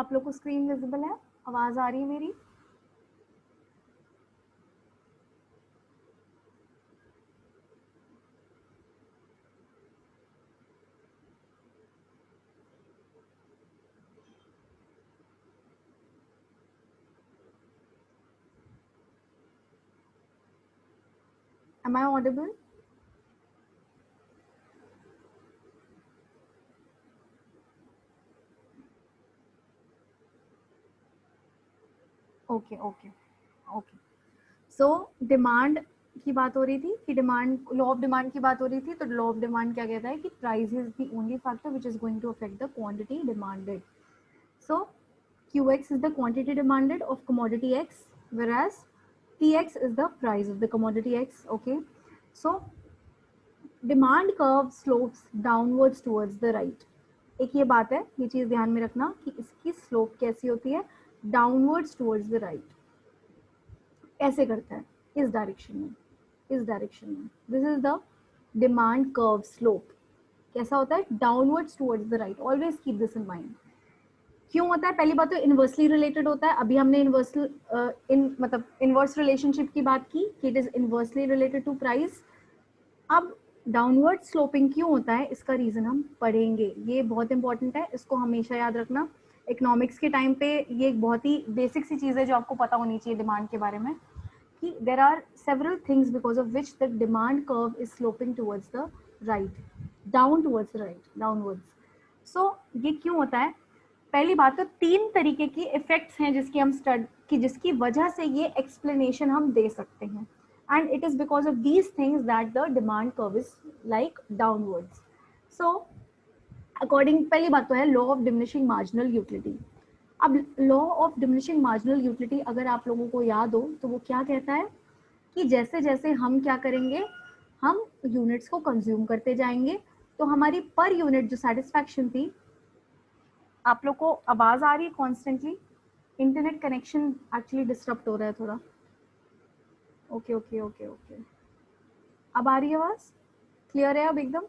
आप लोग को स्क्रीन विजिबल है? आवाज आ रही है मेरी? Am I audible? Okay okay okay. So demand की बात हो रही थी कि डिमांड, लॉ ऑफ डिमांड की बात हो रही थी। तो लॉ ऑफ डिमांड क्या कहता है कि price is the only factor which is going to affect the quantity demanded. So Qx is the quantity demanded of commodity X, whereas Tx is the price of the commodity X. Okay, so demand curve slopes downwards towards the right. एक ये बात है, ये चीज ध्यान में रखना कि इसकी स्लोप कैसी होती है, डाउनवर्ड्स टुवर्ड्स द राइट. कैसे करता है? इस डायरेक्शन में, इस डायरेक्शन में. This is the demand curve slope. कैसा होता है? Downwards towards the right. Always keep this in mind. क्यों होता है? पहली बात तो इनवर्सली रिलेटेड होता है. अभी हमने मतलब इनवर्स रिलेशनशिप की बात की कि it is inversely related to price. अब डाउनवर्ड स्लोपिंग क्यों होता है, इसका रीजन हम पढ़ेंगे. ये बहुत इंपॉर्टेंट है, इसको हमेशा याद रखना. इकोनॉमिक्स के टाइम पे ये एक बहुत ही बेसिक सी चीज है जो आपको पता होनी चाहिए डिमांड के बारे में, कि there are several things because of which the demand curve is sloping towards the right, down towards right, downwards. So ये क्यों होता है? पहली बात तो 3 तरीके की इफेक्ट्स हैं जिसकी हम जिसकी वजह से ये एक्सप्लेनेशन हम दे सकते हैं. And it is because of these things that the demand curve is like downwards. So according, पहली बात तो है law of diminishing marginal utility. अब law of diminishing marginal utility अगर आप लोगों को याद हो तो वो क्या कहता है कि जैसे जैसे हम क्या करेंगे, हम यूनिट्स को कंज्यूम करते जाएंगे तो हमारी पर यूनिट जो सेटिस्फैक्शन थी. आप लोग को आवाज आ रही है constantly? Internet connection actually disturb हो रहा है थोड़ा. Okay okay okay okay. अब आ रही है आवाज? क्लियर है अब एकदम?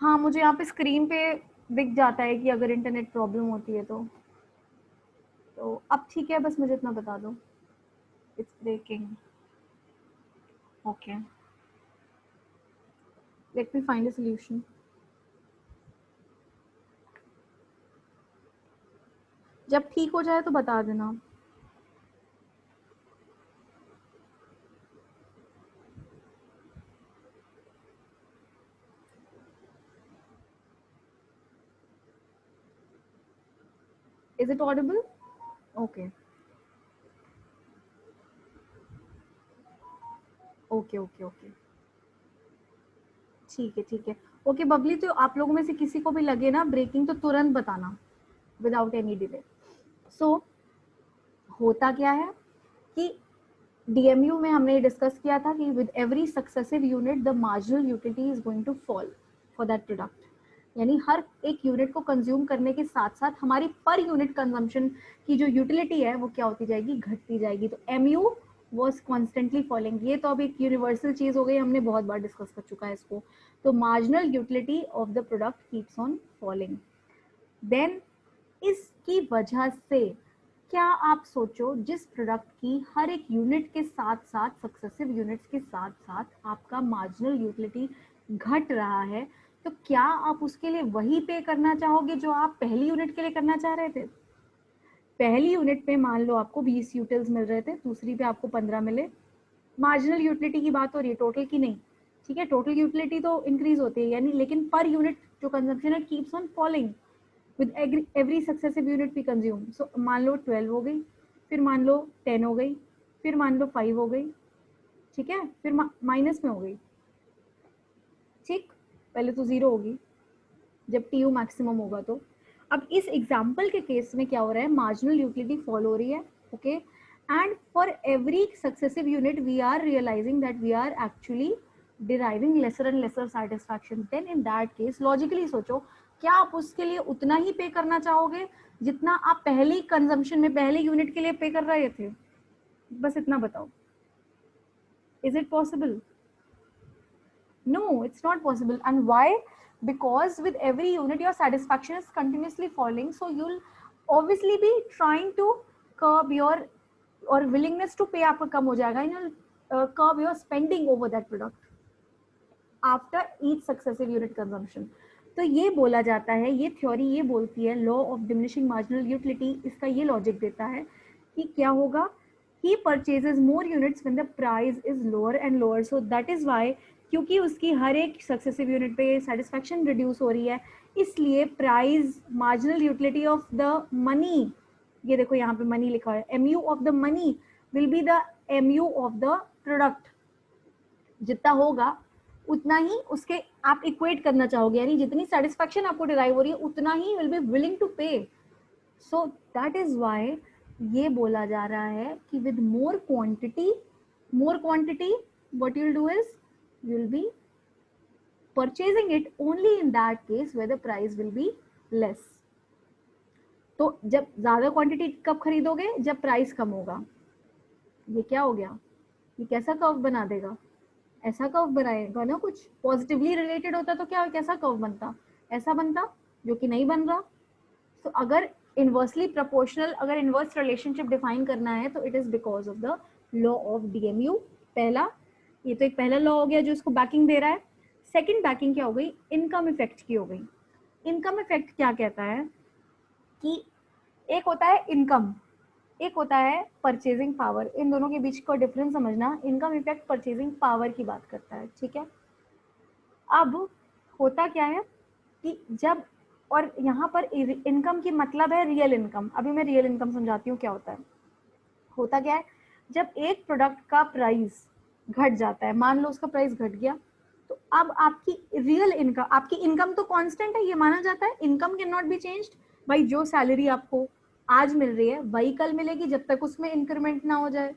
हाँ, मुझे यहाँ पे स्क्रीन पे दिख जाता है कि अगर इंटरनेट प्रॉब्लम होती है तो अब ठीक है. बस मुझे इतना बता दो. It's breaking. Okay, let me find a solution. जब ठीक हो जाए तो बता देना. Is it audible? Okay. Okay okay okay, ठीक है ठीक है. ओके बबली, तो आप लोगों में से किसी को भी लगे ना ब्रेकिंग तो तुरंत बताना विदाउट एनी डिले. सो होता क्या है कि डीएमयू में हमने डिस्कस किया था कि with every successive unit the marginal utility is going to fall for that product. यानी हर एक यूनिट को कंज्यूम करने के साथ साथ हमारी पर यूनिट कंजम्पशन की जो यूटिलिटी है वो क्या होती जाएगी, घटती जाएगी. तो एमयू वॉज कॉन्स्टेंटली फॉलिंग. ये तो अब एक यूनिवर्सल चीज हो गई, हमने बहुत बार डिस्कस कर चुका है इसको. तो marginal utility of the product keeps on falling. Then इसकी वजह से क्या आप सोचो, जिस प्रोडक्ट की हर एक यूनिट के साथ साथ सक्सेसिव यूनिट्स के साथ साथ आपका मार्जिनल यूटिलिटी घट रहा है, तो क्या आप उसके लिए वही पे करना चाहोगे जो आप पहली यूनिट के लिए करना चाह रहे थे? पहली यूनिट पे मान लो आपको 20 यूटिल्स मिल रहे थे, दूसरी पे आपको 15 मिले. मार्जिनल यूटिलिटी की बात हो रही है, टोटल की नहीं. ठीक है, टोटल यूटिलिटी तो इंक्रीज होती है यानी, लेकिन पर यूनिट जो कंजम्पशन है keeps on falling with every successive unit we consume. So मान लो 12 हो गई, फिर मान लो 10 हो गई, फिर मान लो 5 हो गई. ठीक है, फिर माइनस में हो गई. ठीक, पहले तो 0 होगी जब टी यू मैक्सिमम होगा. तो अब इस एग्जाम्पल के केस में क्या हो रहा है, मार्जिनल यूटिलिटी फॉल हो रही है. Okay, and for every successive unit we are realising that we are actually deriving lesser and lesser satisfaction. Then in that case logically सोचो, क्या आप उसके लिए उतना ही पे करना चाहोगे जितना आप पहले कंजम्पशन में पहले यूनिट के लिए पे कर रहे थे? बस इतना बताओ. Is it possible? No, it's not possible. And why? because with every unit your satisfaction is continuously falling, so you'll obviously be trying to curb your or willingness to pay आपका कम हो जाएगा, and you'll curb your spending over that product after each successive unit consumption. तो ये बोला जाता है, ये theory ये बोलती है, law of diminishing marginal utility इसका ये लॉजिक देता है कि क्या होगा, he purchases more units when the price is lower and lower. So that is why, क्योंकि उसकी हर एक सक्सेसिव यूनिट पे सेटिस्फैक्शन रिड्यूस हो रही है, इसलिए price marginal utility of the money, ये देखो यहाँ पे मनी लिखा है, MU of the money will be the MU of the product. जितना होगा उतना ही उसके आप इक्वेट करना चाहोगे, यानी जितनी सेटिस्फैक्शन आपको डिराइव हो रही है उतना ही will be willing to pay. So that is why ये बोला जा रहा है कि with more quantity what you will do is you will be purchasing it only in that case where the price will be less. तो जब ज्यादा quantity कब खरीदोगे, जब प्राइस कम होगा. ये क्या हो गया, ये कैसा कर्व बना देगा, ऐसा कर्व बनाएगा ना, कुछ पॉजिटिवली रिलेटेड होता तो क्या कैसा कर्व बनता, ऐसा बनता, जो कि नहीं बन रहा. तो अगर इनवर्सली प्रोपोर्शनल, अगर इनवर्स रिलेशनशिप डिफाइन करना है तो it is because of the law of DMU. पहला, ये तो एक पहला लॉ हो गया जो इसको बैकिंग दे रहा है. सेकंड बैकिंग क्या हो गई, इनकम इफेक्ट की हो गई. इनकम इफेक्ट क्या कहता है कि एक होता है इनकम, एक होता है परचेजिंग पावर. इन दोनों के बीच का डिफरेंस समझना. इनकम इफेक्ट परचेजिंग पावर की बात करता है, ठीक है. अब होता क्या है कि जब, और यहाँ पर इनकम की मतलब है रियल इनकम. अभी मैं रियल इनकम समझाती हूँ क्या होता है. होता क्या है, जब एक प्रोडक्ट का प्राइस घट जाता है, मान लो उसका प्राइस घट गया, तो अब आपकी रियल इनकम, आपकी इनकम तो कांस्टेंट है, ये माना जाता है. Income can not be changed. भाई जो सैलरी आपको आज मिल रही है वही कल मिलेगी जब तक उसमें इंक्रीमेंट ना हो जाए.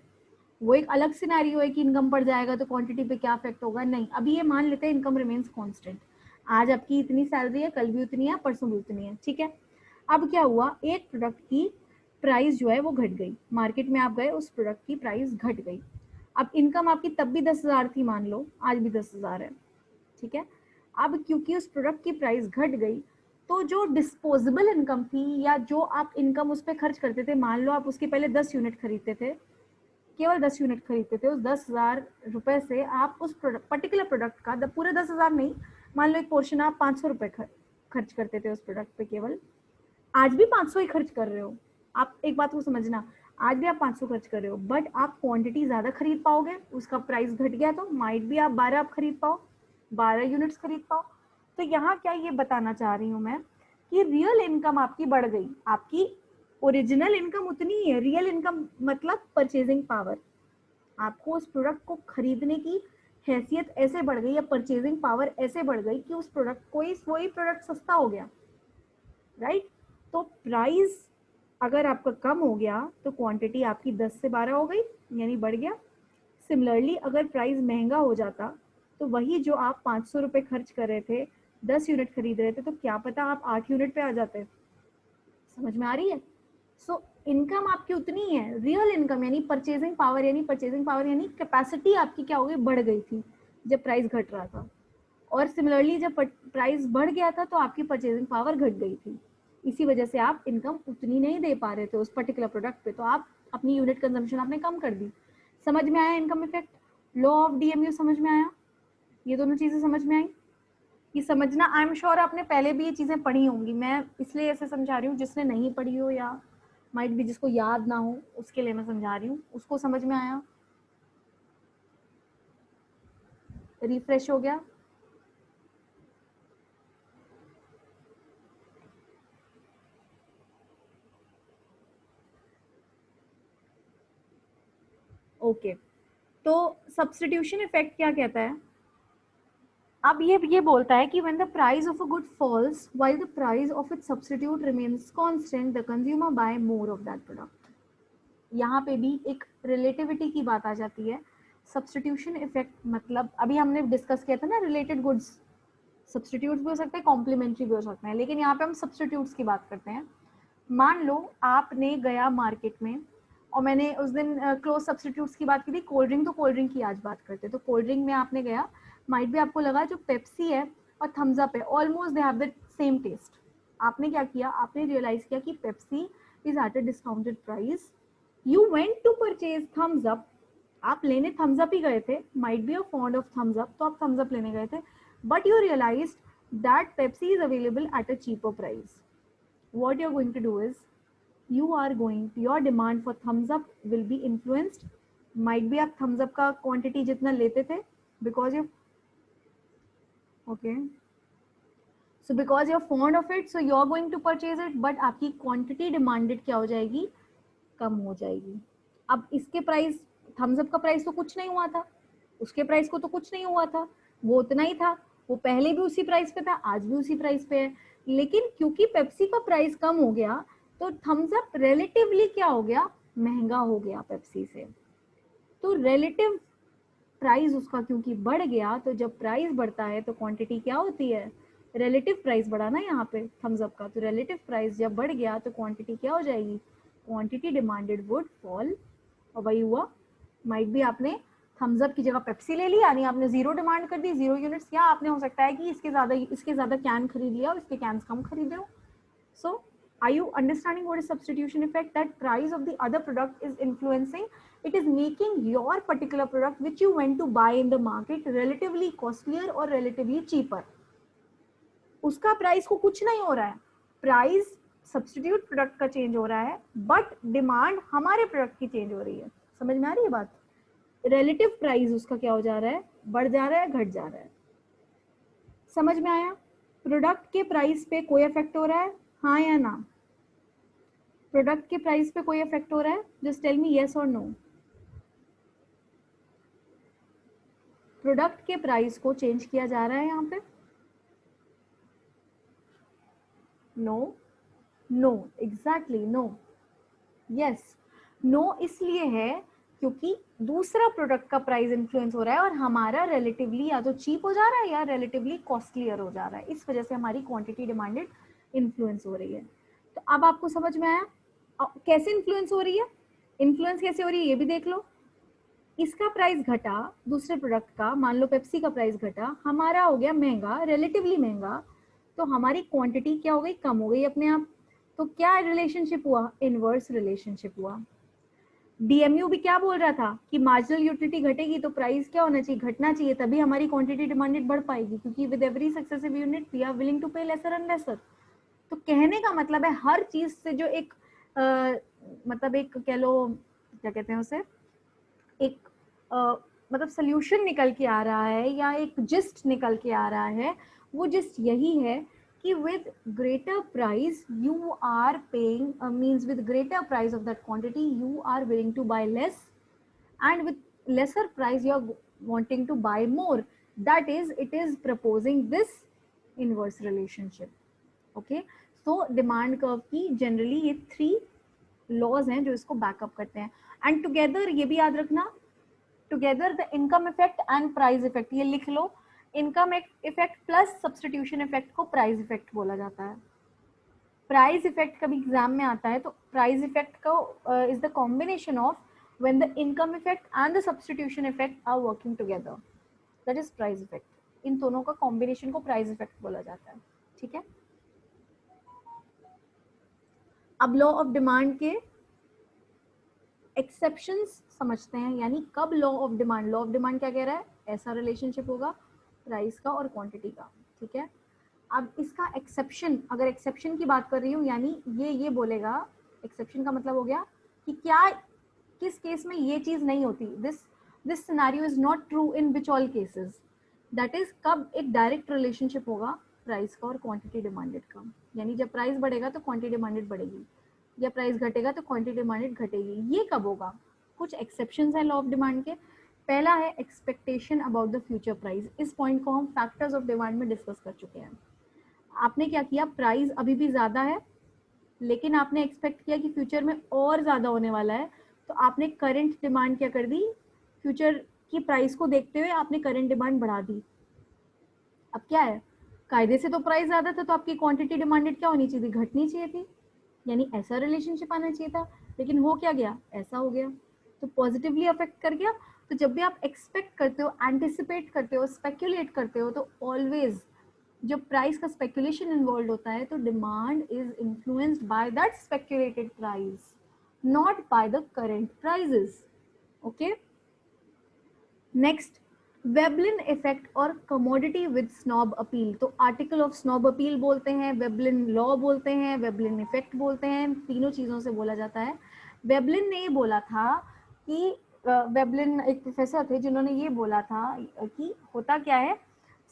वो एक अलग सिनेरियो है कि इनकम बढ़ जाएगा तो क्वांटिटी पे क्या इफेक्ट होगा. नहीं, अभी ये मान लेते हैं इनकम रिमेन्स कांस्टेंट. आज आपकी इतनी सैलरी है, कल भी उतनी है, परसों भी उतनी है, ठीक है. अब क्या हुआ, एक प्रोडक्ट की प्राइस जो है वो घट गई, मार्केट में आप गए, उस प्रोडक्ट की प्राइस घट गई. अब इनकम आपकी तब भी 10,000 थी, मान लो आज भी 10,000 है, ठीक है. अब क्योंकि उस प्रोडक्ट की प्राइस घट गई, तो जो डिस्पोजेबल इनकम थी या जो आप इनकम उस पर खर्च करते थे, मान लो आप उसके पहले 10 यूनिट खरीदते थे, केवल 10 यूनिट खरीदते थे, उस 10,000 रुपए से आप उस पर्टिकुलर प्रोडक्ट का, पूरे 10,000 नहीं, मान लो एक पोर्शन आप 500 रुपए खर्च करते थे उस प्रोडक्ट पे केवल. आज भी 500 ही खर्च कर रहे हो आप, एक बात को समझना, आज भी आप 500 खर्च कर रहे हो, बट आप क्वांटिटी ज्यादा खरीद पाओगे. उसका प्राइस घट गया तो माइट भी आप 12 आप खरीद पाओ, 12 यूनिट्स खरीद पाओ. तो यहाँ क्या ये बताना चाह रही हूँ मैं कि रियल इनकम आपकी बढ़ गई, आपकी ओरिजिनल इनकम उतनी ही है. रियल इनकम मतलब परचेजिंग पावर, आपको उस प्रोडक्ट को खरीदने की हैसियत ऐसे बढ़ गई या परचेजिंग पावर ऐसे बढ़ गई कि उस प्रोडक्ट को वही प्रोडक्ट सस्ता हो गया, राइट. तो प्राइस अगर आपका कम हो गया तो क्वांटिटी आपकी 10 से 12 हो गई, यानी बढ़ गया. सिमिलरली अगर प्राइस महंगा हो जाता तो वही जो आप 500 रुपये खर्च कर रहे थे, 10 यूनिट खरीद रहे थे, तो क्या पता आप 8 यूनिट पे आ जाते. समझ में आ रही है. सो इनकम आपकी उतनी है, रियल इनकम यानी परचेजिंग पावर, यानी कैपेसिटी आपकी क्या हो गई, बढ़ गई थी जब प्राइस घट रहा था. और सिमिलरली जब प्राइस बढ़ गया था तो आपकी परचेजिंग पावर घट गई थी. इसी वजह से आप इनकम उतनी नहीं दे पा रहे थे उस पर्टिकुलर प्रोडक्ट पे, तो आप अपनी यूनिट कंजम्पशन आपने कम कर दी. समझ में आया income effect, law of DMU समझ में आया, ये दोनों चीजें समझ में आई. ये समझना, आई एम श्योर आपने पहले भी ये चीजें पढ़ी होंगी, मैं इसलिए ऐसे समझा रही हूँ. जिसने नहीं पढ़ी हो या माइट भी जिसको याद ना हो उसके लिए मैं समझा रही हूँ. उसको समझ में आया, रिफ्रेश हो गया. ओके, तो सब्स्टिट्यूशन इफेक्ट क्या कहता है. अब ये बोलता है कि when the price of a good falls while the price of its substitute remains constant, the consumer buy more of that product. यहाँ पे भी एक रिलेटिविटी की बात आ जाती है. सब्स्टिट्यूशन इफेक्ट मतलब अभी हमने डिस्कस किया था ना, रिलेटेड गुड्स सब्स्टिट्यूट्स भी हो सकते हैं, कॉम्प्लीमेंट्री भी हो सकते हैं, लेकिन यहाँ पे हम सब्स्टिट्यूट्स की बात करते हैं. मान लो आपने गया मार्केट में, और मैंने उस दिन क्लोज सब्स्टिट्यूट्स की बात की थी, कोल्ड ड्रिंक, तो कोल्ड ड्रिंक की आज बात करते हैं. तो कोल्ड ड्रिंक में आपने गया, माइट भी आपको लगा जो पेप्सी है और थम्स अप है, almost they have the same taste. आपने क्या किया, आपने रियलाइज किया कि Pepsi is at a discounted price. You went to purchase Thums Up. आप लेने थम्स अप ही गए थे, might be a fond of Thums Up, तो आप थम्स अप लेने गए थे, but you realise that Pepsi is available at a cheaper price. What you're going to do is your demand for thumbs up will be influenced. Might be आप thumbs up का quantity जितना लेते थे, because you okay, so because you're fond of it, so you're going to purchase it, but आपकी quantity demanded क्या हो जाएगी, कम हो जाएगी. अब इसके प्राइस, थम्स अप का प्राइस तो कुछ नहीं हुआ था, उसके प्राइस को तो कुछ नहीं हुआ था, वो उतना ही था, वो पहले भी उसी प्राइस पे था, आज भी उसी प्राइस पे है. लेकिन क्योंकि पेप्सी का प्राइस कम हो गया, तो थम्स अप रिलेटिवली क्या हो गया, महंगा हो गया पेप्सी से. तो रिलेटिव प्राइस उसका क्योंकि बढ़ गया, तो जब प्राइस बढ़ता है तो क्वांटिटी क्या होती है, रिलेटिव प्राइस बढ़ा ना यहाँ पे थम्स अप का, तो रिलेटिव प्राइस जब बढ़ गया तो क्वांटिटी क्या हो जाएगी, क्वांटिटी डिमांडेड वुड फॉल. और वही हुआ, माइट भी आपने थम्स अप की जगह पेप्सी ले ली, यानी आपने 0 डिमांड कर दी, 0 यूनिट्स, या आपने हो सकता है कि इसके ज्यादा कैन खरीद लिया और इसके कैंस कम खरीदे हो. सो are you understanding what is substitution effect? That price of the other product is influencing, it is making your particular product which you went to buy in the market relatively costlier or relatively cheaper. उसका price को कुछ नहीं हो रहा है, price substitute product का change हो रहा है, बट डिमांड हमारे प्रोडक्ट की चेंज हो रही है. समझ में आ रही है बात? रिलेटिव प्राइस उसका क्या हो जा रहा है, बढ़ जा रहा है, घट जा रहा है. समझ में आया? प्रोडक्ट के प्राइस पे कोई इफेक्ट हो रहा है, हाँ या ना? प्रोडक्ट के प्राइस पे कोई इफेक्ट हो रहा है? जस्ट टेल मी यस और नो. प्रोडक्ट के प्राइस को चेंज किया जा रहा है यहाँ पे? No, no, exactly no, yes. No इसलिए है क्योंकि दूसरा प्रोडक्ट का प्राइस इन्फ्लुएंस हो रहा है और हमारा रिलेटिवली या तो चीप हो जा रहा है या रिलेटिवली कॉस्टलियर हो जा रहा है. इस वजह से हमारी क्वांटिटी डिमांडेड इन्फ्लुएंस हो रही है. तो अब आपको समझ में आया कैसे इन्फ्लुएंस हो रही है? इन्फ्लुएंस कैसे हो रही है ये भी देख लो. इसका प्राइस घटा, दूसरे प्रोडक्ट का, मान लो पेप्सी का प्राइस घटा, हमारा हो गया महंगा, रिलेटिवली महंगा, तो हमारी क्वांटिटी क्या हो गई, कम हो गई अपने आप. तो क्या रिलेशनशिप हुआ, इनवर्स रिलेशनशिप हुआ. डीएमयू भी क्या बोल रहा था कि मार्जिनल यूटिलिटी घटेगी तो प्राइस क्या होना चाहिए, घटना चाहिए, तभी हमारी क्वांटिटी डिमांडेड बढ़ पाएगी, क्योंकि with every successive unit we are willing to pay lesser and lesser. तो कहने का मतलब है हर चीज से जो एक मतलब एक कह लो क्या कहते हैं उसे, एक मतलब सोल्यूशन निकल के आ रहा है या एक जिस्ट निकल के आ रहा है, वो जिस्ट यही है कि with greater price you are paying means with greater price of that quantity you are willing to buy less, and with lesser price you are wanting to buy more. That is, it is proposing this inverse relationship. Okay, so demand curve की generally ये 3 laws हैं जो इसको backup करते हैं. and together ये भी याद रखना, together the income effect and price effect, ये लिख लो, income effect plus substitution effect को प्राइस इफेक्ट बोला जाता है. प्राइस इफेक्ट कभी एग्जाम में आता है तो प्राइस इफेक्ट को is the combination of when the income effect and the substitution effect are working together, that is price effect. इन दोनों का कॉम्बिनेशन को प्राइस इफेक्ट बोला जाता है. ठीक है, अब लॉ ऑफ डिमांड के एक्सेप्शंस समझते हैं, यानी कब लॉ ऑफ डिमांड क्या कह रहा है, ऐसा रिलेशनशिप होगा प्राइस का और क्वांटिटी का. ठीक है, अब इसका एक्सेप्शन, अगर एक्सेप्शन की बात कर रही हूँ, यानी ये बोलेगा, एक्सेप्शन का मतलब हो गया कि क्या किस केस में ये चीज नहीं होती, this scenario is not true in which all cases. That is कब एक डायरेक्ट रिलेशनशिप होगा प्राइस का और क्वांटिटी डिमांडेड का, यानी जब प्राइस बढ़ेगा तो क्वांटिटी डिमांडेड बढ़ेगी, या प्राइस घटेगा तो क्वांटिटी डिमांडेड घटेगी. ये कब होगा? कुछ एक्सेप्शंस है लॉ ऑफ डिमांड के. पहला है expectation about the future price. इस पॉइंट को हम फैक्टर्स ऑफ डिमांड में डिस्कस कर चुके हैं. आपने क्या किया, प्राइस अभी भी ज्यादा है लेकिन आपने एक्सपेक्ट किया कि फ्यूचर में और ज्यादा होने वाला है, तो आपने करंट डिमांड क्या कर दी, फ्यूचर की प्राइस को देखते हुए आपने करंट डिमांड बढ़ा दी. अब क्या है, कायदे से तो प्राइस ज्यादा था तो आपकी क्वांटिटी डिमांडेड क्या होनी चाहिए थी, घटनी चाहिए थी, यानी ऐसा रिलेशनशिप आना चाहिए था. लेकिन हो क्या गया, ऐसा हो गया, तो पॉजिटिवली अफेक्ट कर गया. तो जब भी आप एक्सपेक्ट करते हो, एंटिसिपेट करते हो, स्पेक्यूलेट करते हो, तो ऑलवेज जब प्राइस का स्पेकुलेशन इन्वॉल्व होता है तो demand is influenced by that speculated price, not by the current prices. Okay, next, Veblen effect और कमोडिटी विद स्नॉब अपील। तो आर्टिकल ऑफ स्नॉब अपील बोलते हैं, वेबलिन लॉ बोलते हैं, वेबलिन इफेक्ट बोलते हैं, तीनों चीज़ों से बोला जाता है। वेबलिन ने ये बोला था कि वेबलिन एक प्रोफेसर थे जिन्होंने ये बोला था कि होता क्या है,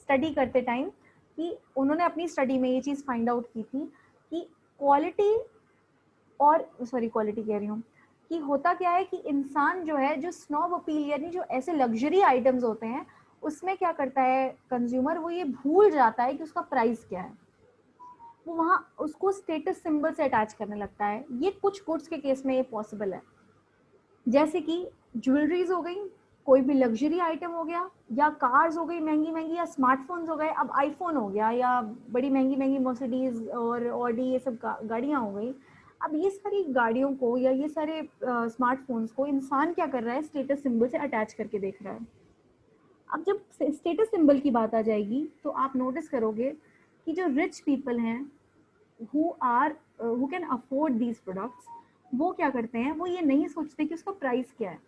स्टडी करते टाइम, कि उन्होंने अपनी स्टडी में ये चीज़ फाइंड आउट की थी कि क्वालिटी और क्वालिटी कह रही हूँ कि होता क्या है कि इंसान जो है, जो स्नॉब अपील यानी जो ऐसे लग्जरी आइटम्स होते हैं उसमें क्या करता है कंज्यूमर, वो ये भूल जाता है कि उसका प्राइस क्या है, वो वहाँ उसको स्टेटस सिंबल से अटैच करने लगता है। ये कुछ गुड्स के केस में ये पॉसिबल है, जैसे कि ज्वेलरीज हो गई, कोई भी लग्जरी आइटम हो गया, या कार्स हो गई महंगी महंगी, या स्मार्टफोन्स हो गए, अब आईफोन हो गया, या बड़ी महंगी महंगी मर्सिडीज और ऑडी ये सब गाड़ियाँ हो गई। अब ये सारी गाड़ियों को या ये सारे स्मार्टफोन्स को इंसान क्या कर रहा है, स्टेटस सिंबल से अटैच करके देख रहा है। अब जब स्टेटस सिंबल की बात आ जाएगी तो आप नोटिस करोगे कि जो रिच पीपल हैं who can afford these products, वो क्या करते हैं, वो ये नहीं सोचते कि उसका प्राइस क्या है।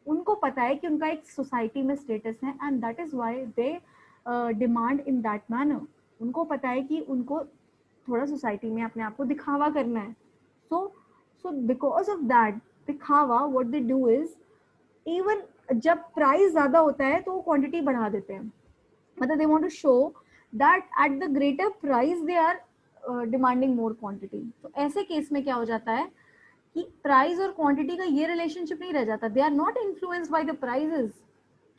उनको पता है कि उनका एक सोसाइटी में स्टेटस है and that is why they demand in that manner. उनको पता है कि उनको थोड़ा सोसाइटी में अपने आप को दिखावा करना है। सो सो बिकॉज ऑफ दैट दिखावा, what they do is, even जब प्राइस ज़्यादा होता है तो वो क्वांटिटी बढ़ा देते हैं, मतलब they want to show that at the greater price they are demanding more quantity. तो ऐसे केस में क्या हो जाता है कि प्राइस और क्वांटिटी का ये रिलेशनशिप नहीं रह जाता, they are not influenced by the prices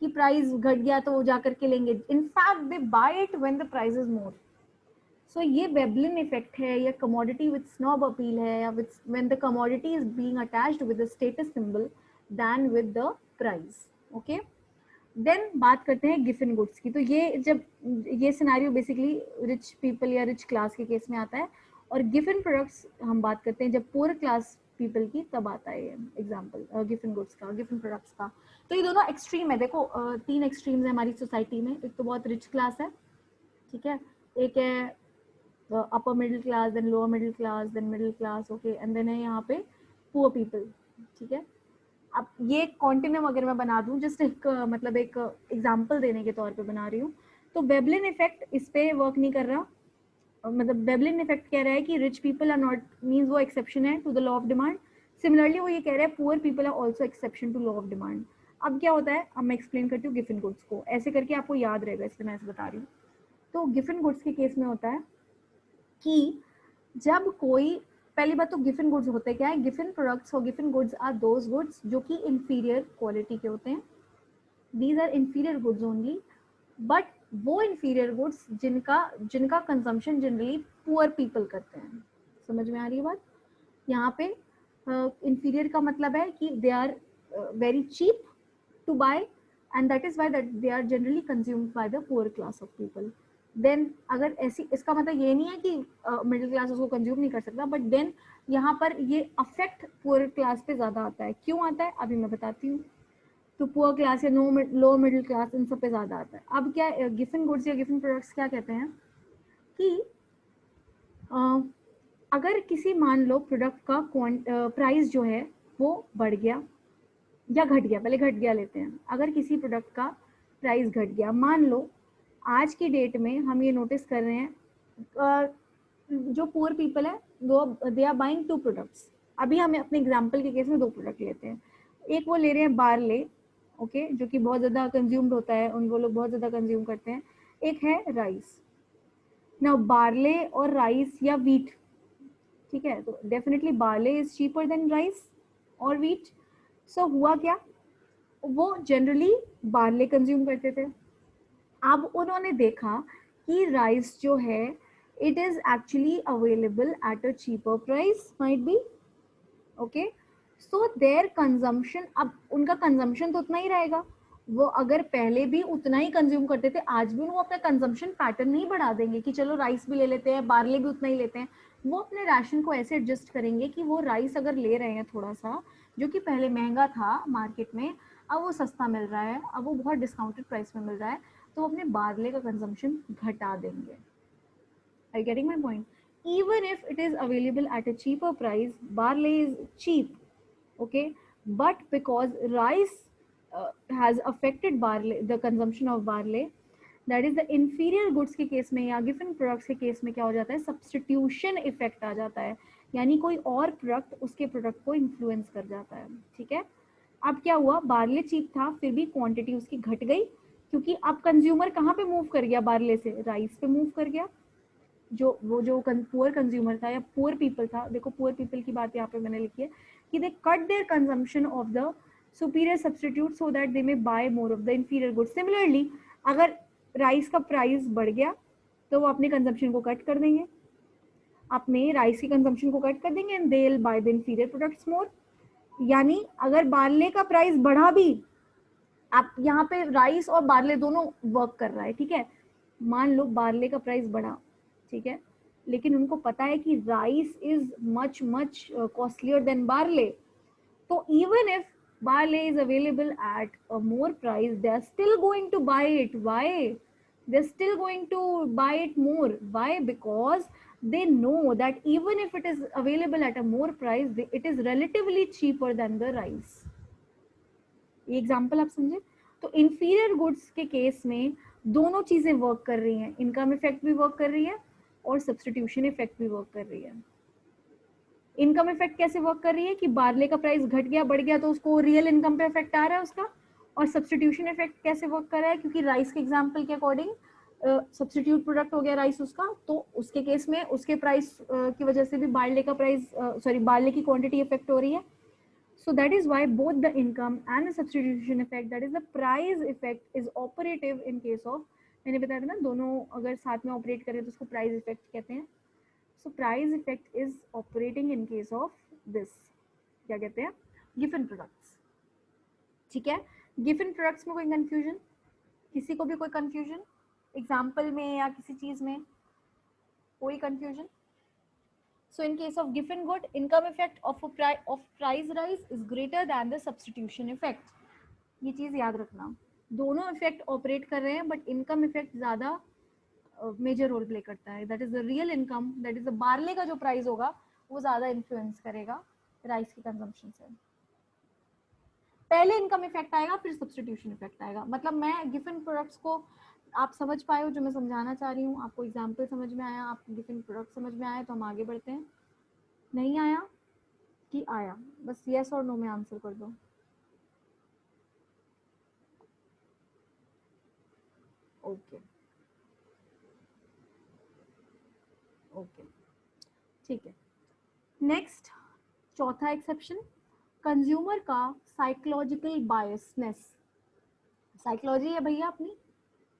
कि प्राइस घट गया तो वो जाकर के लेंगे, in fact they buy it when the price is more. So ये वेबलिन इफेक्ट है, या कमोडिटी विद स्नॉब अपील है, या with when the commodity is being attached with the status symbol then with the price. Okay, then बात करते हैं Giffen goods की। तो ये जब ये सिनेरियो बेसिकली रिच पीपल या रिच क्लास के केस में आता है, और गिफन प्रोडक्ट्स हम बात करते हैं जब पुअर क्लास पीपल की, तब आता है ये एग्जांपल गिफन गुड्स का, गिफन प्रोडक्ट्स का। तो ये दोनों एक्सट्रीम है, देखो तीन एक्सट्रीम्स है हमारी सोसाइटी में। एक तो बहुत रिच क्लास है, ठीक है, एक है upper middle class, then lower middle class, then middle class, okay, and then है यहाँ पे पुअर पीपल, ठीक है। अब ये कॉन्टिन्यूम अगर मैं बना दूं, जस्ट एक मतलब एक एग्जांपल देने के तौर पे बना रही हूँ, तो वेबलिन इफेक्ट इस पे वर्क नहीं कर रहा। मतलब वेबलिन इफेक्ट कह रहा है कि rich people are not, means वो एक्सेप्शन है to the law of demand. Similarly वो ये कह रहा है poor people are also exception to law of demand. अब क्या होता है, अब मैं एक्सप्लेन करती हूँ गिफन गुड्स को, ऐसे करके आपको याद रहेगा, इसलिए मैं ऐसे बता रही हूँ। तो गिफन गुड्स के केस में होता है कि जब कोई, पहली बात तो गिफन गुड्स होते क्या है, गिफन प्रोडक्ट्स और Giffen goods are those goods जो कि इंफीरियर क्वालिटी के होते हैं, these are inferior goods only, but वो इंफीरियर गुड्स जिनका जिनका कंजम्पशन जनरली पुअर पीपल करते हैं। समझ में आ रही है बात? यहाँ पे इंफीरियर का मतलब है कि they are very cheap to buy and that is why that they are generally consumed by the poor class of people. Then अगर ऐसी, इसका मतलब ये नहीं है कि मिडिल क्लास उसको कंज्यूम नहीं कर सकता, बट देन यहाँ पर ये अफेक्ट पुअर क्लास पे ज़्यादा आता है। क्यों आता है अभी मैं बताती हूँ। तो पुअर क्लास या लो मिडिल क्लास, इन सब पे ज़्यादा आता है। अब क्या गिफन गुड्स या गिफन प्रोडक्ट्स क्या कहते हैं कि अगर किसी, मान लो प्रोडक्ट का प्राइस जो है वो बढ़ गया या घट गया, पहले घट गया लेते हैं, अगर किसी प्रोडक्ट का प्राइस घट गया, मान लो आज की डेट में हम ये नोटिस कर रहे हैं जो पुअर पीपल है वो they are buying two products. अभी हम अपने एग्जांपल के केस में दो प्रोडक्ट लेते हैं, एक वो ले रहे हैं बारले, ओके, जो कि बहुत ज़्यादा कंज्यूम्ड होता है, उन वो लोग बहुत ज़्यादा कंज्यूम करते हैं। एक है राइस। नाउ बारले और राइस या वीट, ठीक है, तो definitely barley is cheaper than rice और वीट। सो हुआ क्या, वो जनरली बारले कंज्यूम करते थे। अब उन्होंने देखा कि राइस जो है it is actually available at a cheaper price, might be, okay, so their consumption, अब उनका कंजम्पशन तो उतना ही रहेगा, वो अगर पहले भी उतना ही कंज्यूम करते थे, आज भी वो अपना कंजम्पशन पैटर्न नहीं बढ़ा देंगे कि चलो राइस भी ले लेते हैं, बार्ले भी उतना ही लेते हैं। वो अपने राशन को ऐसे एडजस्ट करेंगे कि वो राइस अगर ले रहे हैं थोड़ा सा, जो कि पहले महंगा था मार्केट में, अब वो सस्ता मिल रहा है, अब वो बहुत डिस्काउंटेड प्राइस में मिल रहा है, तो अपने बार्ले का कंजम्पशन घटा देंगे। Are you getting my point? Even if it is available at a cheaper price, barley is cheap, okay? But because rice has affected barley, the consumption of barley, that is the inferior goods के case में या given products के case में क्या हो जाता है, substitution effect आ जाता है, यानी कोई और प्रोडक्ट उसके प्रोडक्ट को इन्फ्लुएंस कर जाता है, ठीक है? अब क्या हुआ, बार्ले चीप था फिर भी क्वांटिटी उसकी घट गई, क्योंकि अब कंज्यूमर कहाँ पे मूव कर गया, बार्ले से राइस पे मूव कर गया। जो पुअर कंज्यूमर था या पुअर पीपल था, देखो पुअर पीपल की बात यहाँ पे मैंने लिखी है कि they cut their consumption of the superior substitute so that they may buy more of the inferior good. Similarly अगर राइस का प्राइस बढ़ गया तो वो अपने कंजम्पशन को कट कर देंगे, अपने राइस की कंजम्पशन को कट कर देंगे and they will buy the inferior products more. यानी अगर बार्ले का प्राइस बढ़ा भी, आप यहाँ पे राइस और बार्ले दोनों वर्क कर रहा है, ठीक है? मान लो बार्ले का प्राइस बढ़ा, ठीक है, लेकिन उनको पता है कि rice is much much costlier than barley, तो even if barley is available at a more price, they are still going to buy it. Why? They're still going to buy it more. Why? Because they know that even if it is available at a more price, it is relatively cheaper than the rice. ये example आप समझे? तो inferior goods के case में दोनों चीजें work कर रही हैं, इनकम इफेक्ट भी वर्क कर रही है और सब्सटीट्यूशन इफेक्ट भी वर्क कर रही है। इनकम इफेक्ट कैसे वर्क कर रही है कि बार्ले का प्राइस घट गया बढ़ गया तो उसको रियल इनकम पे इफेक्ट आ रहा है उसका। और सब्सटीट्यूशन इफेक्ट कैसे वर्क कर रहा है, क्योंकि राइस के एग्जांपल के अकॉर्डिंग सब्सटीट्यूट प्रोडक्ट हो गया राइस उसका, तो उसके केस में उसके प्राइस की वजह से भी बार्ले का प्राइस बार्ले की क्वांटिटी इफेक्ट हो रही है। So that is why both the income and the substitution effect, that is the price effect, is operative in case of, मैंने बताया था ना दोनों अगर साथ में ऑपरेट करें तो उसको प्राइस इफेक्ट कहते हैं। So price effect is operating in case of this, क्या कहते हैं, गिवन प्रोडक्ट्स, ठीक है? गिवन प्रोडक्ट्स में कोई कंफ्यूजन, किसी को भी कोई कंफ्यूजन एग्जाम्पल में या किसी चीज में, कोई confusion? So in case of given good, income effect of price rise is greater than the substitution effect. ये चीज याद रखना, दोनों इफेक्ट ऑपरेट कर रहे हैं बट इनकम इफेक्ट ज्यादा मेजर रोल प्ले करता है। That is the real income, that is the barley का जो प्राइस होगा वो ज्यादा इन्फ्लुएंस करेगा राइस की कंजम्पशन से। पहले इनकम इफेक्ट आएगा फिर सब्सटीट्यूशन इफेक्ट आएगा। मतलब मैं गिवन प्रोडक्ट्स को आप समझ पाए हो जो मैं समझाना चाह रही हूँ, आपको एग्जाम्पल समझ में आया, आपको गिवन प्रोडक्ट समझ में आया, तो हम आगे बढ़ते हैं। नहीं आया कि आया, बस यस और नो में आंसर कर दो। ओके ओके ठीक है। नेक्स्ट चौथा एक्सेप्शन, कंज्यूमर का साइकोलॉजिकल बायसनेस। साइकोलॉजी है भैया अपनी,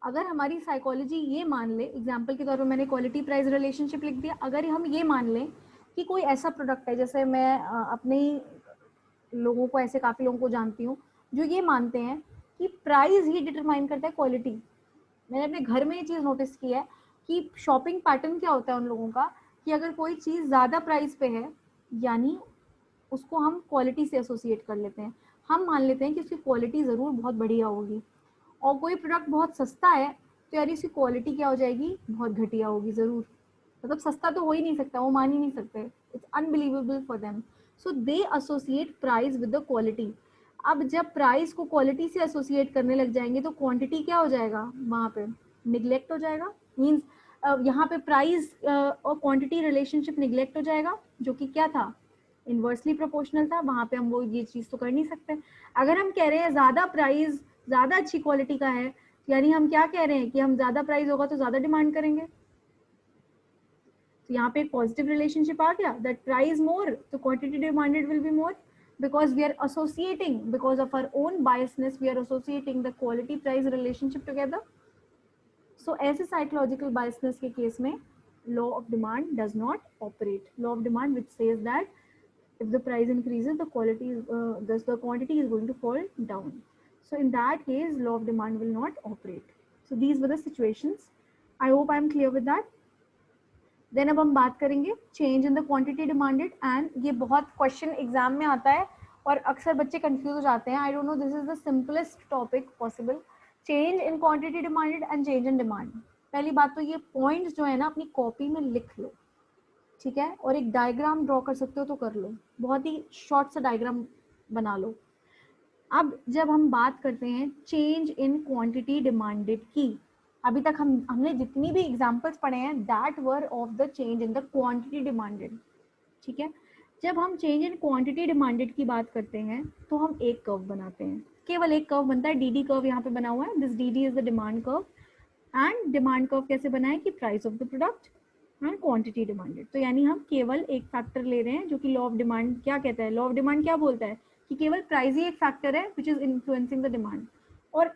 अगर हमारी साइकोलॉजी ये मान ले, एग्जाम्पल के तौर पर मैंने क्वालिटी प्राइस रिलेशनशिप लिख दिया, अगर हम ये मान लें कि कोई ऐसा प्रोडक्ट है, जैसे मैं अपने लोगों को, ऐसे काफ़ी लोगों को जानती हूँ जो ये मानते हैं कि प्राइस ही डिटरमाइन करता है क्वालिटी। मैंने अपने घर में ये चीज़ नोटिस की है कि शॉपिंग पैटर्न क्या होता है उन लोगों का कि अगर कोई चीज़ ज़्यादा प्राइस पे है यानी उसको हम क्वालिटी से एसोसिएट कर लेते हैं, हम मान लेते हैं कि उसकी क्वालिटी ज़रूर बहुत बढ़िया होगी। और कोई प्रोडक्ट बहुत सस्ता है तो यार इसकी क्वालिटी क्या हो जाएगी, बहुत घटिया होगी ज़रूर। मतलब सस्ता तो हो ही नहीं सकता, वो मान ही नहीं सकते, it's unbelievable for them. So they associate price with the quality. अब जब प्राइस को क्वालिटी से एसोसिएट करने लग जाएंगे तो क्वांटिटी क्या हो जाएगा, वहाँ पे निगलेक्ट हो जाएगा। मीन्स यहाँ पे प्राइस और क्वांटिटी रिलेशनशिप निगलेक्ट हो जाएगा, जो कि क्या था, इन्वर्सली प्रोपोर्शनल था। वहाँ पे हम वो ये चीज़ तो कर नहीं सकते। अगर हम कह रहे हैं ज़्यादा प्राइस ज़्यादा अच्छी क्वालिटी का है, यानी हम क्या कह रहे हैं कि हम ज़्यादा प्राइस होगा तो ज़्यादा डिमांड करेंगे। तो यहाँ पे एक पॉजिटिव रिलेशनशिप आ गया, दैट प्राइस मोर तो quantity demanded will be more, because we are associating, because of our own biasness we are associating the quality price relationship together. So ऐसे psychological biasness के case में law of demand does not operate. Law of demand which says that if the price increases the quality is the quantity is going to fall down. So in that case law of demand will not operate. So these were the situations. I hope I am clear with that. Then अब हम बात करेंगे change in the quantity demanded. And ये बहुत question exam में आता है और अक्सर बच्चे कंफ्यूज हो जाते हैं। I don't know, this is the simplest topic possible, change in quantity demanded and change in demand. पहली बात तो ये पॉइंट्स जो है ना अपनी कॉपी में लिख लो, ठीक है, और एक डायग्राम ड्रॉ कर सकते हो तो कर लो, बहुत ही शॉर्ट सा डायग्राम बना लो। अब जब हम बात करते हैं चेंज इन क्वांटिटी डिमांडेड की, अभी तक हमने जितनी भी एग्जांपल्स पढ़े हैं that were of the change in the quantity demanded, ठीक है। जब हम चेंज इन क्वांटिटी डिमांडेड की बात करते हैं तो हम एक कर्व बनाते हैं, केवल एक कर्व बनता है, डी कर्व यहाँ पे बना हुआ है, this D is the demand curve. And demand curve कैसे बना है कि price of the product and quantity demanded. तो यानी हम केवल एक फैक्टर ले रहे हैं जो कि लॉ ऑफ डिमांड क्या कहता है, लॉ ऑफ डिमांड क्या बोलता है कि केवल प्राइस ही एक फैक्टर है which is influencing the demand, और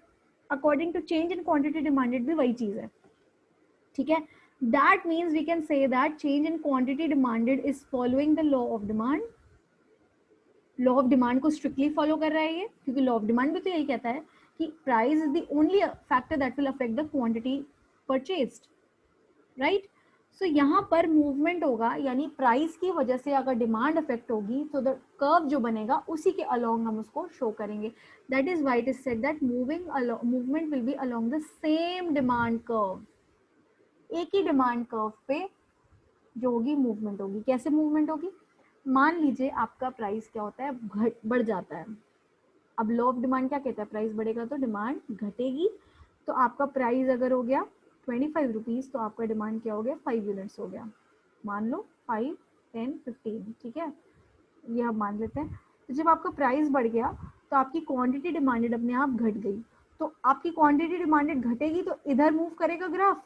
according to change in quantity demanded भी वही चीज है, ठीक है। That means we can say that change in quantity demanded is following the law of demand. Law of demand को strictly follow कर रहा है ये, क्योंकि लॉ ऑफ डिमांड भी तो यही कहता है कि price is the only factor that will affect the quantity purchased, right. So यहाँ पर मूवमेंट होगा, यानी प्राइस की वजह से अगर डिमांड अफेक्ट होगी तो द कर्व जो बनेगा उसी के अलोंग हम उसको शो करेंगे। That is why it is said that movement will be along the same demand curve, एक ही डिमांड कर्व पे जो होगी मूवमेंट होगी। कैसे मूवमेंट होगी, मान लीजिए आपका प्राइस क्या होता है, बढ़ जाता है। अब लॉ ऑफ डिमांड क्या कहता है, प्राइस बढ़ेगा तो डिमांड घटेगी। तो आपका प्राइस अगर हो गया 25 रुपीज़ तो आपका डिमांड क्या हो गया, 5 यूनिट्स हो गया, मान लो 5, 10, 15, ठीक है, ये हम मान लेते हैं। तो जब आपका प्राइस बढ़ गया तो आपकी क्वांटिटी डिमांडेड अपने आप घट गई, तो आपकी क्वांटिटी डिमांडेड घटेगी तो इधर मूव करेगा ग्राफ,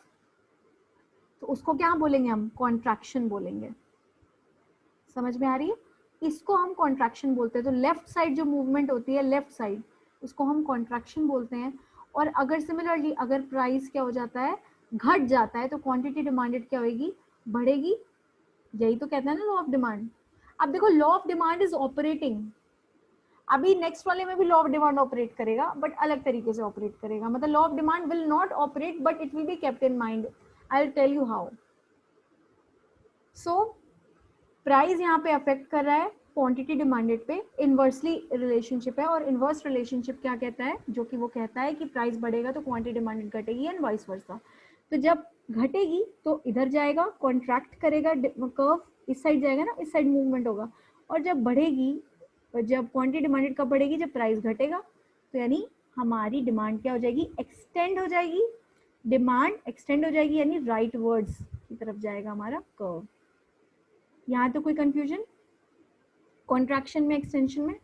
तो उसको क्या बोलेंगे हम, कॉन्ट्रैक्शन बोलेंगे। समझ में आ रही है, इसको हम कॉन्ट्रैक्शन बोलते हैं। तो लेफ्ट साइड जो मूवमेंट होती है, लेफ्ट साइड, उसको हम कॉन्ट्रैक्शन बोलते हैं। और अगर सिमिलरली अगर प्राइस क्या हो जाता है, घट जाता है, तो क्वांटिटी डिमांडेड क्या होगी, बढ़ेगी। यही तो कहता है ना लॉ ऑफ डिमांड। अब देखो law of demand is operating, अभी नेक्स्ट वाले में भी लॉ ऑफ डिमांड ऑपरेट करेगा बट अलग तरीके से ऑपरेट करेगा, मतलब law of demand will not operate but it will be kept in mind. I will tell you how. So price यहाँ पे अफेक्ट कर रहा है क्वांटिटी डिमांडेड पे, इनवर्सली रिलेशनशिप है। और इनवर्स रिलेशनशिप क्या कहता है, जो कि वो कहता है कि प्राइस बढ़ेगा तो क्वांटिटी डिमांडेड घटेगी एंड वाइस वर्सा। तो जब घटेगी तो इधर जाएगा, कॉन्ट्रैक्ट करेगा कर्व, इस साइड जाएगा ना, इस साइड मूवमेंट होगा। और जब बढ़ेगी, जब क्वांटिटी डिमांडेड कब बढ़ेगी, जब प्राइस घटेगा। तो यानी हमारी डिमांड क्या हो जाएगी, एक्सटेंड हो जाएगी, डिमांड एक्सटेंड हो जाएगी, यानी राइट वर्ड्स की तरफ जाएगा हमारा कर्व। यहाँ तो कोई कंफ्यूजन, कॉन्ट्रैक्शन में एक्सटेंशन में,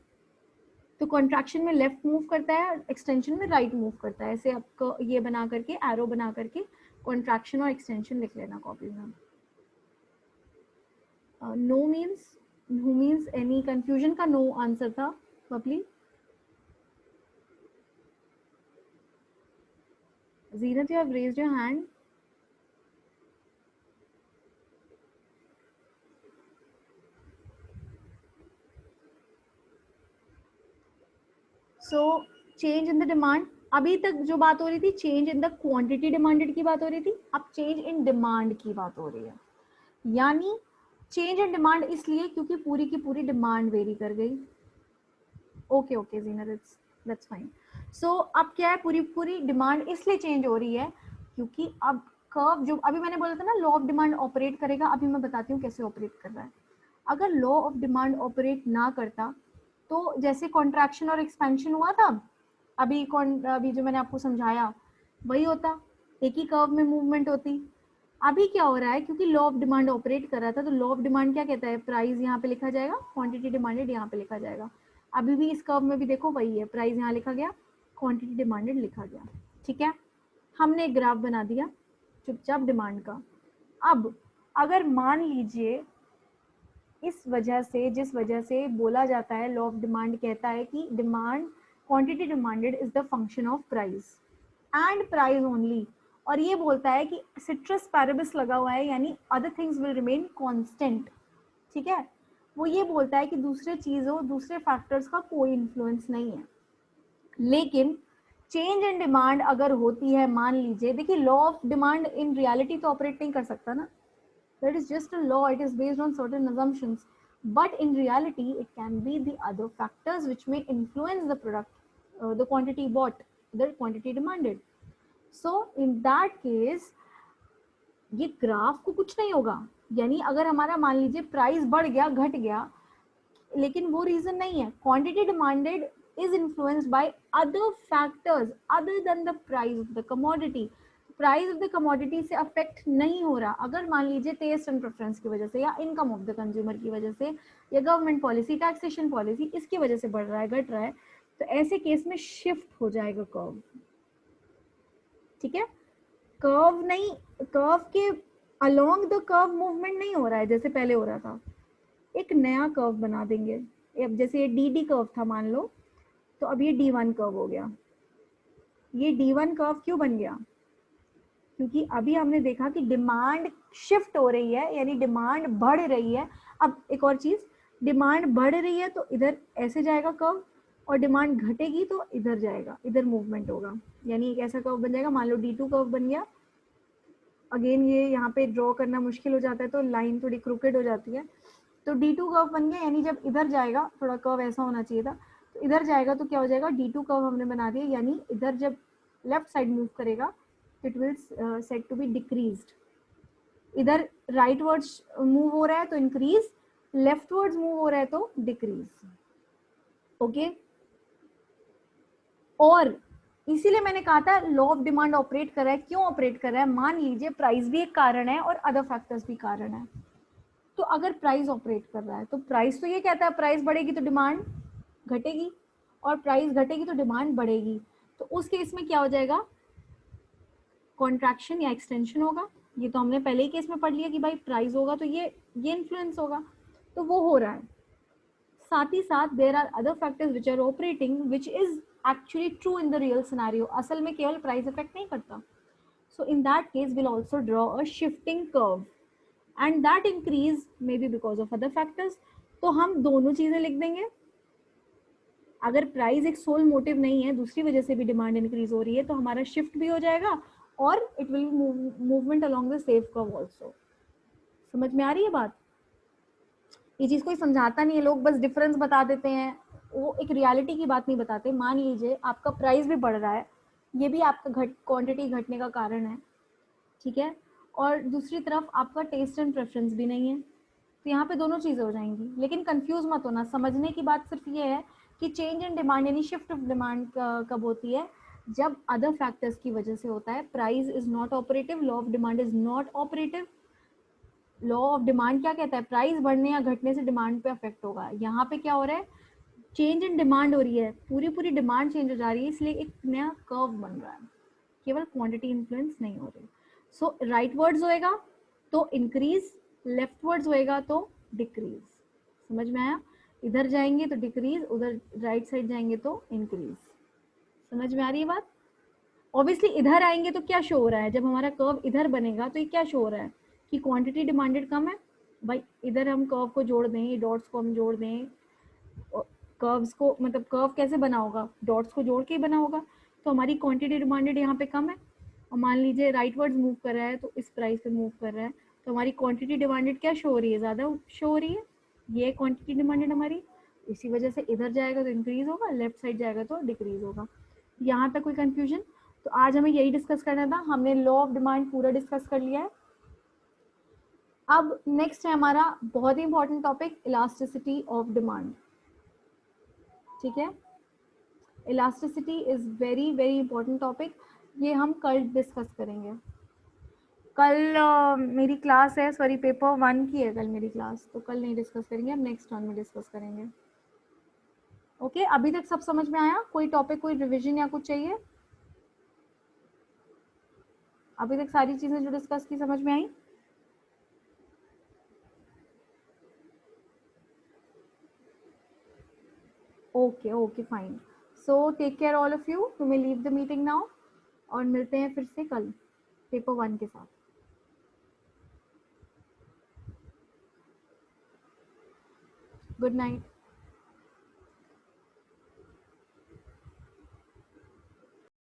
तो कॉन्ट्रैक्शन में लेफ्ट मूव करता है, एक्सटेंशन में राइट मूव करता है। ऐसे आपको ये बना करके, एरो बना करके कॉन्ट्रैक्शन और एक्सटेंशन लिख लेना कॉपी में। नो मीन्स एनी कंफ्यूजन का नो आंसर था Babli. Zenith, you have raised your hand. So change in the demand, अभी तक जो बात हो रही थी change in the quantity demanded की बात हो रही थी, अब चेंज इन डिमांड की बात हो रही है। यानी चेंज इन डिमांड इसलिए क्योंकि पूरी की पूरी डिमांड वेरी कर गई। Okay okay Jeena, that's fine. So अब क्या है, पूरी पूरी डिमांड इसलिए चेंज हो रही है क्योंकि अब कर्व जो अभी मैंने बोला था ना लॉ ऑफ डिमांड ऑपरेट करेगा, अभी मैं बताती हूँ कैसे ऑपरेट कर रहा है। अगर लॉ ऑफ डिमांड ऑपरेट ना करता तो जैसे कॉन्ट्रैक्शन और एक्सपेंशन हुआ था, अभी जो मैंने आपको समझाया वही होता, एक ही कर्व में मूवमेंट होती। अभी क्या हो रहा है, क्योंकि लॉ ऑफ डिमांड ऑपरेट कर रहा था, तो लॉ ऑफ डिमांड क्या कहता है, प्राइस यहाँ पे लिखा जाएगा, क्वांटिटी डिमांडेड यहाँ पे लिखा जाएगा। अभी भी इस कर्व में भी देखो वही है, प्राइस यहाँ लिखा गया, क्वांटिटी डिमांडेड लिखा गया, ठीक है। हमने एक ग्राफ बना दिया चुपचाप डिमांड का। अब अगर मान लीजिए इस वजह से, जिस वजह से बोला जाता है, लॉ ऑफ डिमांड कहता है कि demand, quantity demanded is the function of price and price only. और ये बोलता है कि सिट्रस पैरेबिस लगा हुआ है, यानी other things will remain constant, ठीक है। वो ये बोलता है कि दूसरे चीजों, दूसरे फैक्टर्स का कोई इन्फ्लुएंस नहीं है। लेकिन चेंज इन डिमांड अगर होती है, मान लीजिए, देखिए law of demand in reality तो ऑपरेट नहीं कर सकता ना, that is just a law, it is based on certain assumptions, but in reality it can be the other factors which may influence the product, the quantity bought, the quantity demanded. So in that case ये graph को कुछ नहीं होगा, यानी अगर हमारा मान लीजिए प्राइस बढ़ गया घट गया, लेकिन वो रीजन नहीं है। Quantity demanded is influenced by other factors other than the price of the commodity. Price of the commodity से अफेक्ट नहीं हो रहा। अगर मान लीजिए टेस्ट एंड प्रेफरेंस की वजह से या इनकम ऑफ द कंज्यूमर की वजह से या गवर्नमेंट पॉलिसी टैक्सेशन पॉलिसी इसकी वजह से बढ़ रहा है घट रहा है, तो ऐसे केस में शिफ्ट हो जाएगा कर्व। ठीक है, कर्व नहीं, कर्व के अलोंग द कर्व मूवमेंट नहीं हो रहा है जैसे पहले हो रहा था, एक नया कर्व बना देंगे। अब जैसे ये डी डी कर्व था मान लो, तो अब ये D1 कर्व हो गया। ये D1 कर्व क्यों बन गया? क्योंकि अभी हमने देखा कि डिमांड शिफ्ट हो रही है, यानी डिमांड बढ़ रही है। अब एक और चीज, डिमांड बढ़ रही है तो इधर ऐसे जाएगा कर्व, और डिमांड घटेगी तो इधर जाएगा, इधर मूवमेंट होगा, यानी एक ऐसा कर्व बन जाएगा। मान लो D2 कर्व बन गया। अगेन ये यहाँ पे ड्रॉ करना मुश्किल हो जाता है तो लाइन थोड़ी क्रूकेड हो जाती है। तो D2 कर्व बन गया, यानी जब इधर जाएगा, थोड़ा कर्व ऐसा होना चाहिए था, तो इधर जाएगा तो क्या हो जाएगा, D2 कर्व हमने बना दिया, यानी इधर जब लेफ्ट साइड मूव करेगा it will set to be decreased. इधर राइट वर्ड्स मूव हो रहा है तो इंक्रीज, लेफ्ट वर्ड्स मूव हो रहा है तो डिक्रीज। ओके, और इसीलिए मैंने कहा था लॉ ऑफ डिमांड ऑपरेट कर रहा है। क्यों ऑपरेट कर रहा है? मान लीजिए प्राइस भी एक कारण है और अदर फैक्टर्स भी कारण है। तो अगर प्राइस ऑपरेट कर रहा है तो प्राइस तो ये कहता है प्राइस बढ़ेगी तो डिमांड घटेगी, और प्राइस घटेगी तो डिमांड बढ़ेगी। तो उस केस में क्या हो जाएगा, कॉन्ट्रैक्शन या एक्सटेंशन होगा। ये तो हमने पहले ही केस में पढ़ लिया कि भाई प्राइस होगा तो ये इन्फ्लुएंस होगा, तो वो हो रहा है। साथ ही साथ there are other factors which are operating which is actually true in the real scenario. असल में केवल प्राइस इफेक्ट नहीं करता। So in that case will also draw a shifting curve and that increase may be because of other factors। तो हम दोनों चीजें लिख देंगे। अगर प्राइस एक सोल मोटिव नहीं है, दूसरी वजह से भी डिमांड इंक्रीज हो रही है, तो हमारा शिफ्ट भी हो जाएगा और it will movement along the safe curve also. समझ में आ रही है बात? ये चीज कोई समझाता नहीं है, लोग बस डिफरेंस बता देते हैं, वो एक रियलिटी की बात नहीं बताते। मान लीजिए आपका प्राइस भी बढ़ रहा है, ये भी आपका क्वांटिटी घटने का कारण है, ठीक है, और दूसरी तरफ आपका टेस्ट एंड प्रेफरेंस भी नहीं है, तो यहाँ पे दोनों चीज़ें हो जाएंगी। लेकिन कंफ्यूज मत होना, समझने की बात सिर्फ ये है कि चेंज इन डिमांड यानी शिफ्ट ऑफ डिमांड कब होती है, जब अदर फैक्टर्स की वजह से होता है। Price is not operative, law of demand is not operative. Law of demand क्या कहता है, प्राइस बढ़ने या घटने से डिमांड पे अफेक्ट होगा। यहाँ पे क्या हो रहा है, चेंज इन डिमांड हो रही है, पूरी पूरी डिमांड चेंज हो जा रही है, इसलिए एक नया कर्व बन रहा है, केवल क्वांटिटी इन्फ्लुएंस नहीं हो रही। सो राइट वर्ड्स होएगा तो इंक्रीज, लेफ्ट वर्ड्स होएगा तो डिक्रीज। समझ में आया? इधर जाएंगे तो डिक्रीज, उधर राइट साइड जाएंगे तो इंक्रीज। समझ में आ रही है बात? ऑब्वियसली इधर आएंगे तो क्या शो हो रहा है, जब हमारा कर्व इधर बनेगा तो ये क्या शो हो रहा है कि क्वांटिटी डिमांडेड कम है। भाई इधर हम कर्व को जोड़ दें, डॉट्स को हम जोड़ दें, कर्व्स को, मतलब कर्व कैसे बना होगा, डॉट्स को जोड़ के ही बना होगा। तो हमारी क्वांटिटी डिमांडेड यहाँ पे कम है, और मान लीजिए राइट वर्ड्स मूव कर रहा है तो इस प्राइस पे मूव कर रहा है, तो हमारी क्वांटिटी डिमांडेड क्या शो हो रही है, ज़्यादा शो हो रही है। ये क्वांटिटी डिमांडेड हमारी, इसी वजह से इधर जाएगा तो इंक्रीज होगा, लेफ्ट साइड जाएगा तो डिक्रीज होगा। यहाँ तक कोई कंफ्यूजन? तो आज हमें यही डिस्कस करना था, हमने लॉ ऑफ डिमांड पूरा डिस्कस कर लिया है। अब नेक्स्ट है हमारा बहुत ही important topic, elasticity of demand. ठीक है, elasticity is very very important topic, ये हम कल डिस्कस करेंगे। कल मेरी क्लास है, सॉरी पेपर 1 की है कल मेरी क्लास, तो कल नहीं डिस्कस करेंगे, हम नेक्स्ट वन में डिस्कस करेंगे। ओके, अभी तक सब समझ में आया? कोई टॉपिक, कोई रिवीजन या कुछ चाहिए? अभी तक सारी चीजें जो डिस्कस की समझ में आई? Okay okay fine. So take care all of you, you may leave the meeting now, और मिलते हैं फिर से कल पेपर 1 के साथ। Good night.